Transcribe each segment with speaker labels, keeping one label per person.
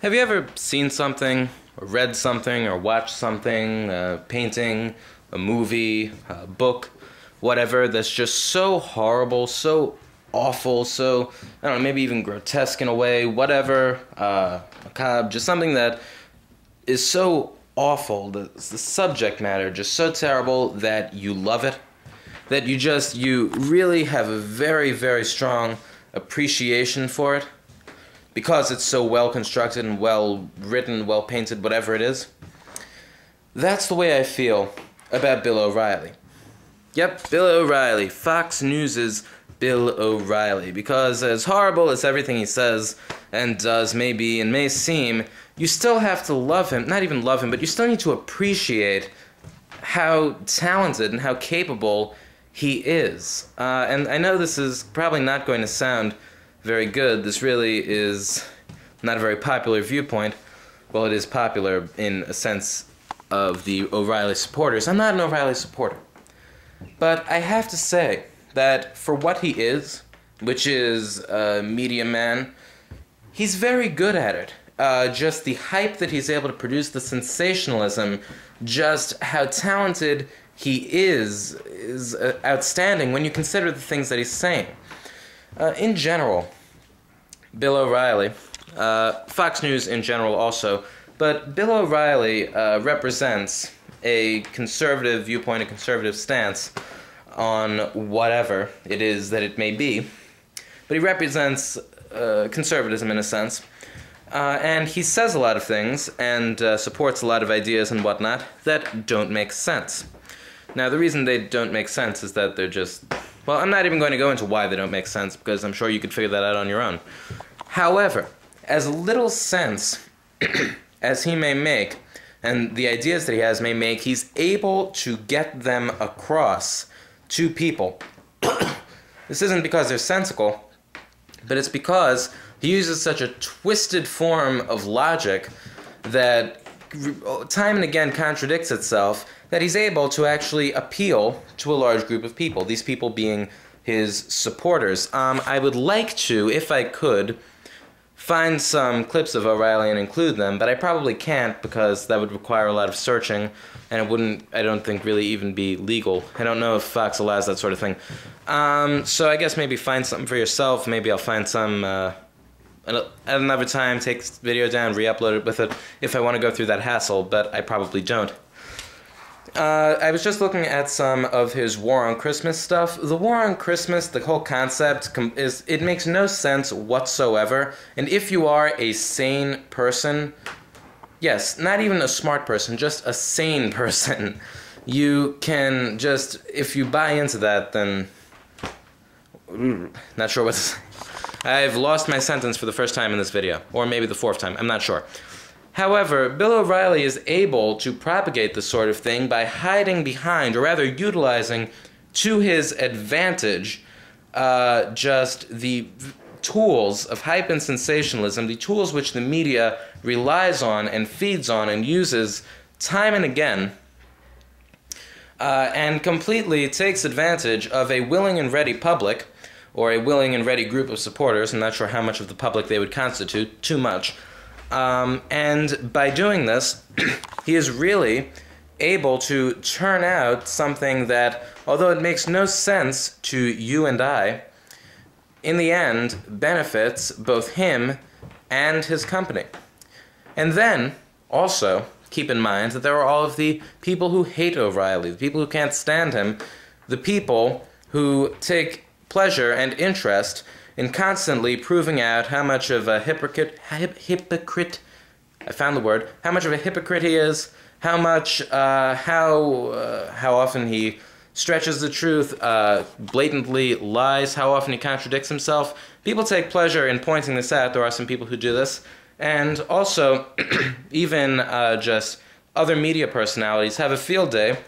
Speaker 1: Have you ever seen something, or read something, or watched something, a painting, a movie, a book, whatever, that's just so horrible, so awful, so, I don't know, maybe even grotesque in a way, whatever, macabre, just something that is so awful, the subject matter just so terrible that you love it, that you really have a very, very strong appreciation for it, because it's so well constructed and well written, well painted, whatever it is. That's the way I feel about Bill O'Reilly. Yep, Bill O'Reilly, Fox News' Bill O'Reilly. Because as horrible as everything he says and does may be and may seem, you still have to love him, not even love him, but you still need to appreciate how talented and how capable he is. And I know this is probably not going to sound very good. This really is not a very popular viewpoint. Well, it is popular in a sense of the O'Reilly supporters. I'm not an O'Reilly supporter. But I have to say that for what he is, which is a media man, he's very good at it. Just the hype that he's able to produce, the sensationalism, just how talented he is outstanding when you consider the things that he's saying. In general, Bill O'Reilly, Fox News in general also, but Bill O'Reilly represents a conservative viewpoint, a conservative stance on whatever it is that it may be, but he represents conservatism in a sense, and he says a lot of things and supports a lot of ideas and whatnot that don't make sense. Now, the reason they don't make sense is that they're just... Well, I'm not even going to go into why they don't make sense, because I'm sure you could figure that out on your own. However, as little sense as he may make, and the ideas that he has may make, he's able to get them across to people. This isn't because they're sensical, but it's because he uses such a twisted form of logic that time and again contradicts itself, that he's able to actually appeal to a large group of people, these people being his supporters. I would like to, if I could, find some clips of O'Reilly and include them, but I probably can't because that would require a lot of searching, and it wouldn't, I don't think, really even be legal. I don't know if Fox allows that sort of thing. So I guess maybe find something for yourself. Maybe I'll find some at another time, take this video down, re-upload it with it, if I want to go through that hassle, but I probably don't. I was just looking at some of his War on Christmas stuff. The War on Christmas, the whole concept, it makes no sense whatsoever. And if you are a sane person, yes, not even a smart person, just a sane person, you can just, if you buy into that, then... Not sure what to say. I've lost my sentence for the first time in this video. Or maybe the fourth time, I'm not sure. However, Bill O'Reilly is able to propagate this sort of thing by hiding behind, or rather utilizing to his advantage, just the tools of hype and sensationalism, the tools which the media relies on and feeds on and uses time and again, and completely takes advantage of a willing and ready public, or a willing and ready group of supporters. I'm not sure how much of the public they would constitute, too much. And by doing this, he is really able to turn out something that, although it makes no sense to you and I, in the end benefits both him and his company. And then, also, keep in mind that there are all of the people who hate O'Reilly, the people who can't stand him, the people who take pleasure and interest in constantly proving out how much of a hypocrite, I found the word, how much of a hypocrite he is, how much, how often he stretches the truth, blatantly lies, how often he contradicts himself. People take pleasure in pointing this out. There are some people who do this. And also, even just other media personalities have a field day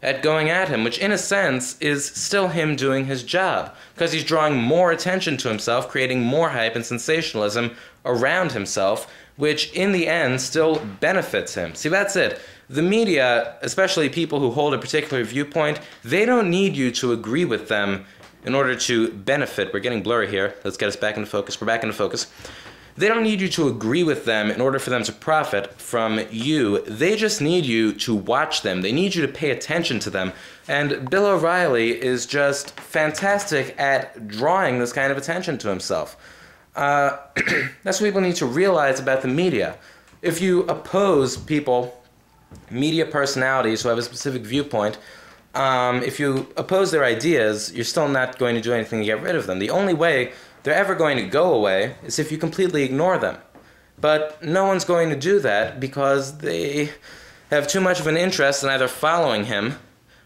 Speaker 1: at going at him, which in a sense is still him doing his job, because he's drawing more attention to himself, creating more hype and sensationalism around himself, which in the end still benefits him. See, that's it. The media, especially people who hold a particular viewpoint, they don't need you to agree with them in order to benefit. We're getting blurry here. Let's get us back into focus. We're back into focus. They don't need you to agree with them in order for them to profit from you. They just need you to watch them. They need you to pay attention to them. And Bill O'Reilly is just fantastic at drawing this kind of attention to himself. That's what people need to realize about the media. If you oppose people, media personalities who have a specific viewpoint, if you oppose their ideas, you're still not going to do anything to get rid of them. The only way they're ever going to go away is if you completely ignore them. But no one's going to do that because they have too much of an interest in either following him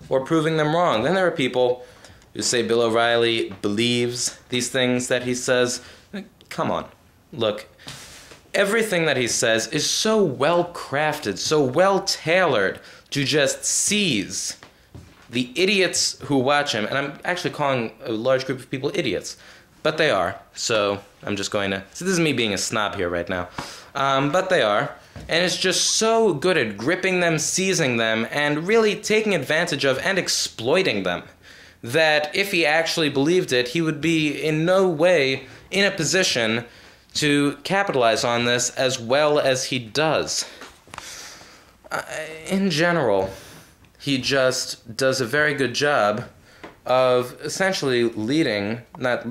Speaker 1: or proving them wrong. Then there are people who say Bill O'Reilly believes these things that he says. Come on. Look, everything that he says is so well crafted, so well tailored to just seize the idiots who watch him. And I'm actually calling a large group of people idiots. But they are, so I'm just going to... So this is me being a snob here right now. But they are. And it's just so good at gripping them, seizing them, and really taking advantage of and exploiting them, that if he actually believed it, he would be in no way in a position to capitalize on this as well as he does. In general, he just does a very good job of essentially leading and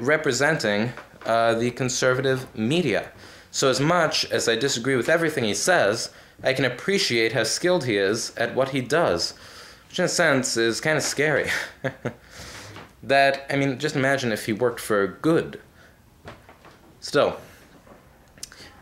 Speaker 1: representing the conservative media. So as much as I disagree with everything he says, I can appreciate how skilled he is at what he does, which in a sense is kind of scary. Just imagine if he worked for good. Still,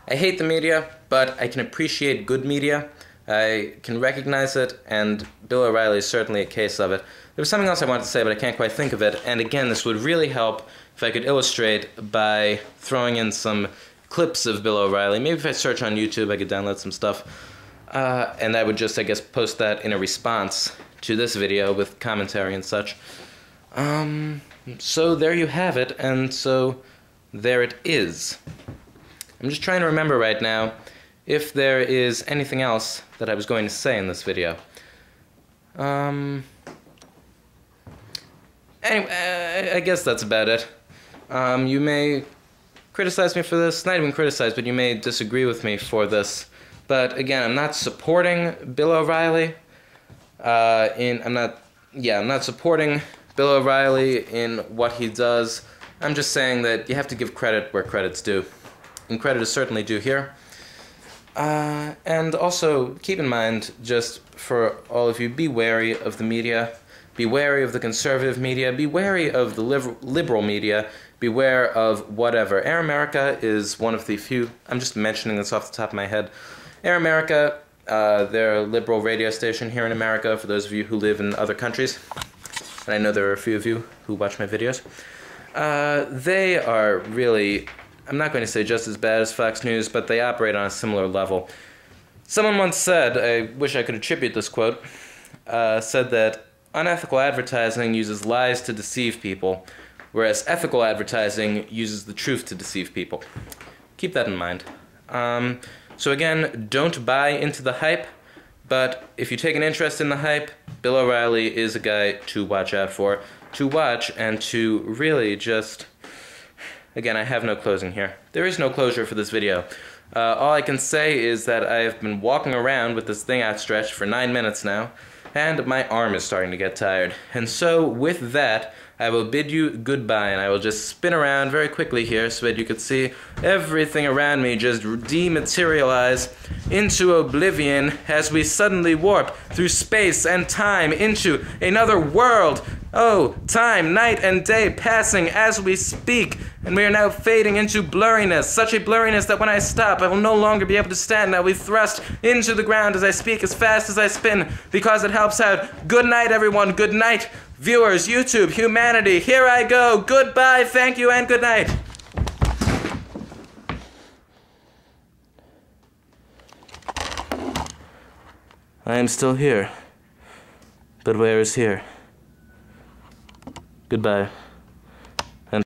Speaker 1: I hate the media, but I can appreciate good media. I can recognize it, and Bill O'Reilly is certainly a case of it. There was something else I wanted to say, but I can't quite think of it. And again, this would really help if I could illustrate by throwing in some clips of Bill O'Reilly. Maybe if I search on YouTube, I could download some stuff. And I would just, I guess, post that in a response to this video with commentary and such. So there you have it, and so there it is. I'm just trying to remember right now if there is anything else that I was going to say in this video. Anyway, I guess that's about it. You may criticize me for this, not even criticize, but you may disagree with me for this. But again, I'm not supporting Bill O'Reilly. I'm not supporting Bill O'Reilly in what he does. I'm just saying that you have to give credit where credit's due. And credit is certainly due here. And also, keep in mind, just for all of you, be wary of the media, be wary of the conservative media, be wary of the liberal media, beware of whatever. Air America is one of the few, I'm just mentioning this off the top of my head. Air America, they're a liberal radio station here in America, for those of you who live in other countries. And I know there are a few of you who watch my videos. They are really... I'm not going to say just as bad as Fox News, but they operate on a similar level. Someone once said, I wish I could attribute this quote, said that unethical advertising uses lies to deceive people, whereas ethical advertising uses the truth to deceive people. Keep that in mind. So again, don't buy into the hype, but if you take an interest in the hype, Bill O'Reilly is a guy to watch out for, to watch and to really just... Again, I have no closing here. There is no closure for this video. All I can say is that I have been walking around with this thing outstretched for 9 minutes now, and my arm is starting to get tired. And so, with that, I will bid you goodbye, and I will just spin around very quickly here so that you can see everything around me just dematerialize into oblivion as we suddenly warp through space and time into another world. Oh, time, night, and day passing as we speak, and we are now fading into blurriness, such a blurriness that when I stop, I will no longer be able to stand. I will be thrust into the ground as I speak as fast as I spin, because it helps out. Good night, everyone. Good night, viewers, YouTube, humanity. Here I go. Goodbye, thank you, and good night. I am still here, but where is here? Goodbye.